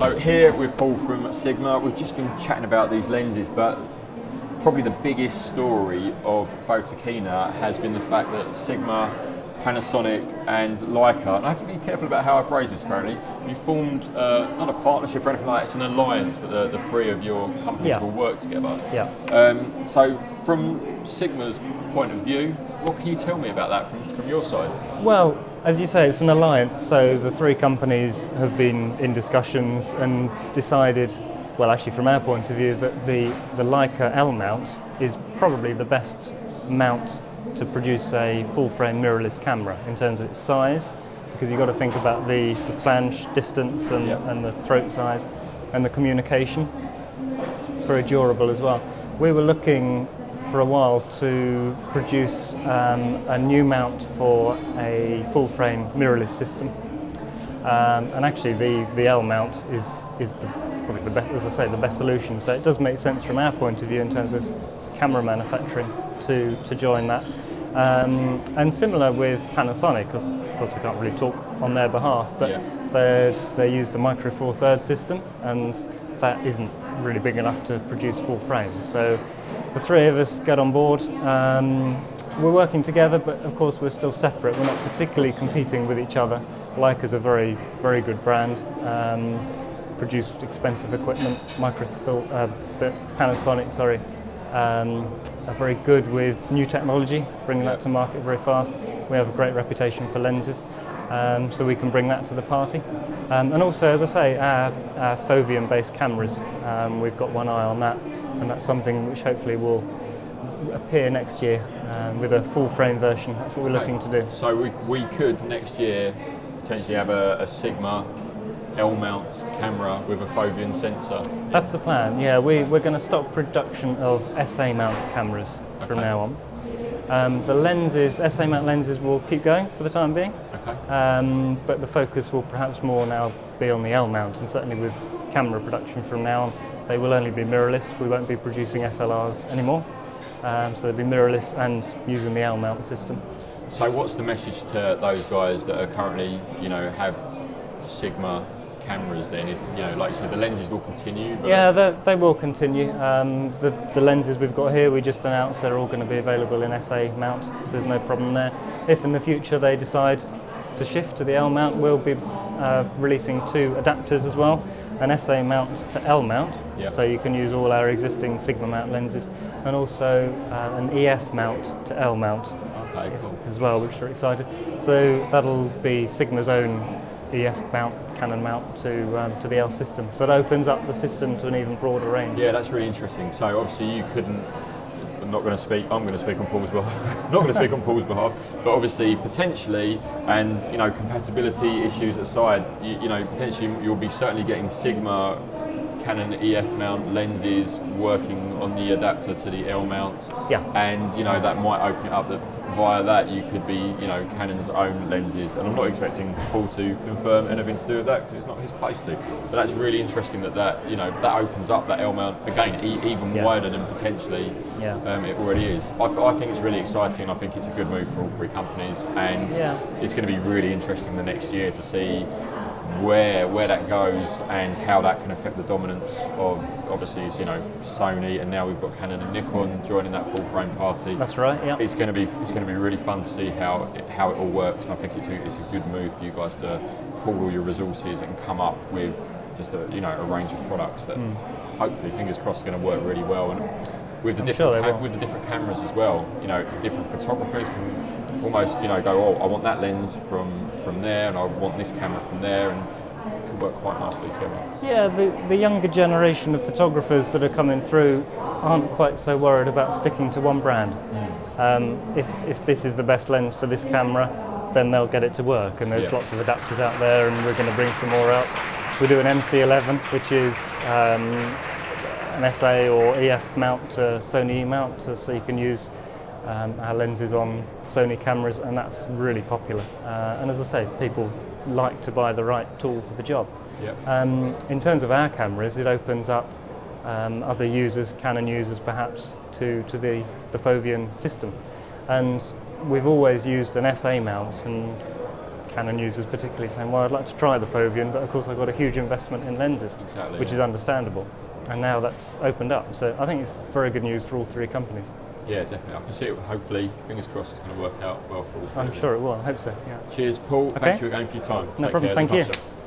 So here with Paul from Sigma, we've just been chatting about these lenses, but probably the biggest story of Photokina has been the fact that Sigma, Panasonic and Leica, and I have to be careful about how I phrase this apparently, you formed not a partnership or anything like that, it's an alliance that the three of your companies will work together. Yeah. So from Sigma's point of view, what can you tell me about that from your side? Well, as you say, it's an alliance, so the three companies have been in discussions and decided, well actually from our point of view, that the Leica Lmount is probably the best mount to produce a full-frame mirrorless camera in terms of its size, because you've got to think about the flange distance and the throat size and the communication. It's very durable as well. We were looking for a while to produce a new mount for a full-frame mirrorless system, and actually the L mount is probably the best, as I say, the best solution. So it does make sense from our point of view in terms of camera manufacturing to join that. And similar with Panasonic, because of course we can't really talk on their behalf, but they used a Micro Four Thirds system, and that isn't really big enough to produce full frame. So the three of us get on board. We're working together, but of course we're still separate. We're not particularly competing with each other. Leica's a very, very good brand. Produced expensive equipment. Panasonic, are very good with new technology, bringing that to market very fast. We have a great reputation for lenses, so we can bring that to the party. And also, as I say, our Foveon-based cameras, we've got one eye on that, and that's something which hopefully will appear next year with a full-frame version. That's what we're looking to do. So we could next year potentially have a Sigma Lmount camera with a Foveon sensor. That's the plan, yeah. We're going to stop production of SA mount cameras from now on. The lenses, SA mount lenses will keep going for the time being, but the focus will perhaps more now be on the L mount, and certainly with camera production from now on, they will only be mirrorless. We won't be producing SLRs anymore, so they'll be mirrorless and using the L mount system. So what's the message to those guys that are currently, have Sigma cameras then? If, like you said, the lenses will continue? But yeah, they will continue. The lenses we've got here, we just announced they're all going to be available in SA mount, so there's no problem there. If in the future they decide to shift to the L mount, we'll be releasing two adapters as well, an SA mount to L mount, so you can use all our existing Sigma mount lenses, and also an EF mount to L mount as well, which we're excited. So that'll be Sigma's own EF mount, Canon mount to the L system. So that opens up the system to an even broader range. Yeah, that's really interesting. So obviously you couldn't, I'm going to speak on Paul's behalf, not going to speak on Paul's behalf, but obviously potentially, and compatibility issues aside, potentially you'll be certainly getting Sigma Canon EF mount lenses working on the adapter to the L mount, and that might open it up that via that you could be Canon's own lenses, and I'm not expecting Paul to confirm anything to do with that because it's not his place to, but that's really interesting that opens up that L mount again even wider than potentially it already is. I think it's really exciting. I think it's a good move for all three companies, and it's going to be really interesting the next year to see where that goes and how that can affect the dominance of, obviously, Sony, and now we've got Canon and Nikon joining that full frame party. That's right. Yeah. It's going to be really fun to see how it all works, and I think it's a good move for you guys to pool all your resources and come up with just a range of products that hopefully, fingers crossed, are going to work really well. And with the different cameras as well, different photographers can almost go, I want that lens from there, and I want this camera from there, and it can work quite nicely together. Yeah, the younger generation of photographers that are coming through aren't quite so worried about sticking to one brand. If this is the best lens for this camera, then they'll get it to work, and there's lots of adapters out there, and we're going to bring some more out. We do an MC11, which is an SA or EF mount to Sony E mount, so you can use our lenses on Sony cameras, and that's really popular. And as I say, people like to buy the right tool for the job. In terms of our cameras, it opens up other users, Canon users perhaps, to the Foveon system. And we've always used an SA mount, and Canon users particularly saying, well, I'd like to try the Foveon, but of course I've got a huge investment in lenses, Exactly, which is understandable. And now that's opened up. So I think it's very good news for all three companies. Yeah, definitely. I can see it. Hopefully, fingers crossed, it's going to work out well for all three. I'm sure it will. I hope so. Yeah. Cheers, Paul. Okay. Thank you again for your time. No Take problem. care. Thank Look you. after yourself.